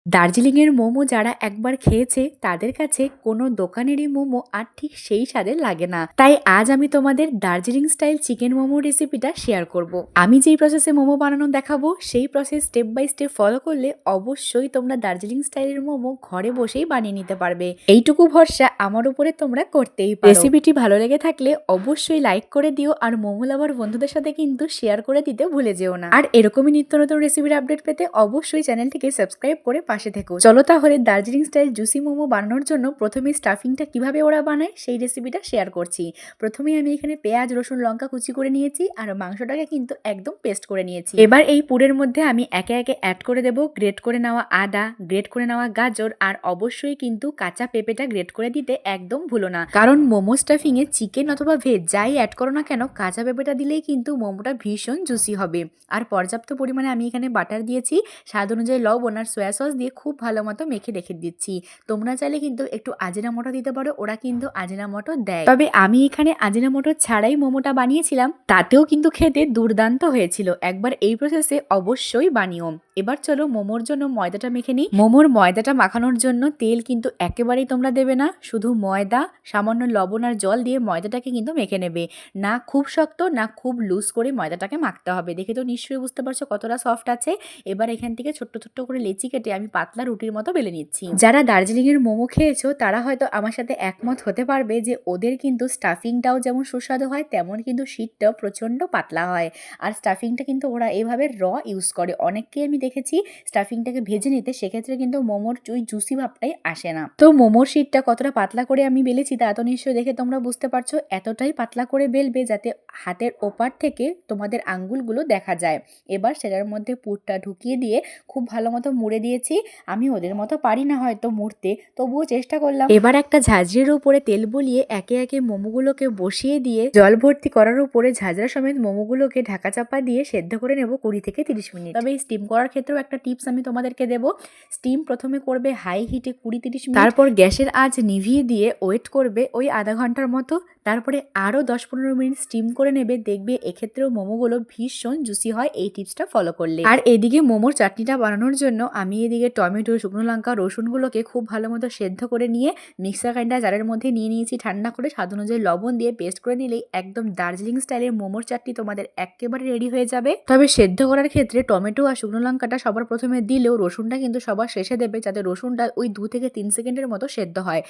দার্জিলিংয়ের মোমো যারা একবার খেয়েছে তাদের কাছে কোনো দোকানেরই মোমো আর ঠিক সেই স্বাদের লাগে না। তাই আজ আমি তোমাদের দার্জিলিং স্টাইল চিকেন মোমো রেসিপিটা শেয়ার করব। আমি যেই প্রসেসে মোমো বানানো দেখাবো সেই process step by step follow করলে অবশ্যই তোমরা দার্জিলিং স্টাইলের মোমো ঘরে বসেই বানিয়ে নিতে পারবে। এইটুকু ভরসা আমার উপরে তোমরা করতেই পারো। রেসিপিটি ভালো লেগে থাকলে অবশ্যই লাইক করে দিও আর মোমো লাভার বন্ধুদের সাথে কিন্তু শেয়ার করে দিতে ভুলে যেও না। আর এরকমই নিত্য নতুন রেসিপির আপডেট পেতে অবশ্যই চ্যানেলটিকে সাবস্ক্রাইব করে পাশে থেকো। চলো তাহলে দার্জিলিং স্টাইল জুসি মোমো বানানোর জন্য প্রথমে স্টাফিংটা কিভাবে ওরা বানায় সেই রেসিপিটা শেয়ার করছি। প্রথমেই আমি এখানে পেঁয়াজ রসুন লঙ্কা কুচি করে নিয়েছি আর মাংসটাকে কিন্তু একদম পেস্ট করে নিয়েছি। এবার এই পুরের মধ্যে আমি একে একে অ্যাড করে দেব গ্রেট করে নেওয়া আদা, গ্রেট করে নেওয়া গাজর আর অবশ্যই কিন্তু কাঁচা পেঁপেটা গ্রেট করে দিতে একদম ভুলো না, কারণ মোমো স্টাফিং এ চিকেন অথবা ভেজ যাই অ্যাড করো না কেন কাঁচা পেঁপেটা দিলেই কিন্তু মোমোটা ভীষণ জুসি হবে। আর পর্যাপ্ত পরিমাণে আমি এখানে বাটার দিয়েছি, স্বাদ অনুযায়ী লবণ আর সয়া সস দিয়ে খুব ভালো মতো মেখে রেখে দিচ্ছি। তোমরা চাইলে কিন্তু একটু আজিনামোটো দিতে পারো, ওরা কিন্তু আজিনামোটো দেয়, তবে আমি এখানে আজিনামোটো ছাড়াই মোমোটা বানিয়েছিলাম, তাতেও কিন্তু খেতে দুর্দান্ত হয়েছিল। একবার এই প্রসেসে অবশ্যই বানিও। এবার চলো মোমোর জন্য ময়দাটা মেখে নিই। মোমোর ময়দাটা মাখানোর জন্য তেল কিন্তু একেবারেই তোমরা দেবে না, শুধু ময়দা সামান্য লবণ আর জল দিয়ে ময়দাটাকে কিন্তু মেখে নেবে। না খুব শক্ত না খুব লুজ করে ময়দাটাকে মাখতে হবে। দেখে তো নিশ্চয়ই বুঝতে পারছো কতটা সফট আছে। এবার এখান থেকে ছোট্ট ছোট্ট করে লেচি কেটে আমি পাতলা রুটির মতো বেলে নিচ্ছি। যারা দার্জিলিংয়ের মোমো খেয়েছো তারা হয়তো আমার সাথে একমত হতে পারবে যে ওদের কিন্তু স্টাফিংটাও যেমন সুস্বাদু হয় তেমন কিন্তু শীতটাও প্রচণ্ড পাতলা হয়। আর স্টাফিংটা কিন্তু ওরা এভাবে ইউজ করে। অনেককে আমি দেখেছি স্টাফিংটাকে ভেজে নিতে, সেক্ষেত্রে কিন্তু মোমোর ওই জুসি ভাবটাই আসে না। তো মোমোর শীতটা কতটা পাতলা করে আমি বেলেছি তা তো নিশ্চয়ই দেখে তোমরা বুঝতে পারছো। এতটাই পাতলা করে বেলবে যাতে হাতের ওপার থেকে তোমাদের আঙ্গুলগুলো দেখা যায়। এবার সেটার মধ্যে পুরটা ঢুকিয়ে দিয়ে খুব ভালো মতো মুড়ে দিয়েছি। আমি ওদের মতো পারি না হয়তো মুড়তে, তবুও চেষ্টা করলাম। এবার একটা ঝাঁঝরির উপরে তেল বলিয়ে একে একে মোমোগুলোকে বসিয়ে দিয়ে জল ভর্তি করার উপরে ঝাঁঝরা সমেত মোমোগুলোকে ঢাকা চাপা দিয়ে সেদ্ধ করে নেব 20 থেকে 30 মিনিট। তবে এই স্টিম করার ক্ষেত্রেও একটা টিপস আমি তোমাদেরকে দেবো। স্টিম প্রথমে করবে হাই হিটে 20-30 মিনিট, তারপর গ্যাসের আঁচ নিভিয়ে দিয়ে ওয়েট করবে ওই আধা ঘন্টার মতো, তারপরে আরও 10-15 মিনিট স্টিম করে নেবে। দেখবে এক্ষেত্রেও মোমোগুলো ভীষণ জুসি হয় এই টিপসটা ফলো করলে। আর এদিকে মোমোর চাটনিটা বানানোর জন্য আমি এদিকে টমেটো শুকনো লঙ্কা রসুনগুলোকে খুব ভালো মতো সেদ্ধ করে নিয়ে মিক্সার গ্রাইন্ডার জারের মধ্যে নিয়ে নিয়েছি। ঠান্ডা করে স্বাদ অনুযায়ী লবণ দিয়ে পেস্ট করে নিলেই একদম দার্জিলিং স্টাইলের মোমোর চাটনি তোমাদের একেবারে রেডি হয়ে যাবে। তবে সেদ্ধ করার ক্ষেত্রে টমেটো আর শুকনো লঙ্কাটা সবার প্রথমে দিলেও রসুনটা কিন্তু সবার শেষে দেবে, যাতে রসুনটা ওই 2 থেকে 3 সেকেন্ডের মতো সেদ্ধ হয়।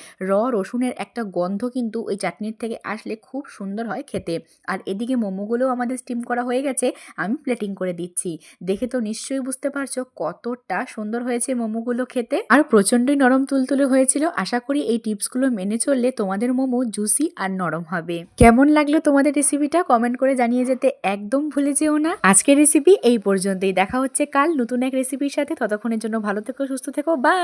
রসুনের একটা গন্ধ কিন্তু ওই চাটনির থেকে আসলে খুব সুন্দর হয় খেতে। আর এদিকে মোমোগুলোও আমাদের স্টিম করা হয়ে গেছে, আমি প্লেটিং করে দিচ্ছি। দেখে তো নিশ্চয়ই বুঝতে পারছো কতটা সুন্দর হয়েছে মোমোগুলো খেতে, আর প্রচণ্ডই নরম তুলতুলে হয়েছিল। আশা করি এই টিপসগুলো মেনে চললে তোমাদের মোমো জুসি আর নরম হবে। কেমন লাগলো তোমাদের রেসিপিটা কমেন্ট করে জানিয়ে যেতে একদম ভুলে যেও না। আজকের রেসিপি এই পর্যন্তই, দেখা হচ্ছে কাল নতুন এক রেসিপির সাথে। ততক্ষণের জন্য ভালো থেকো, সুস্থ থেকো, বাই।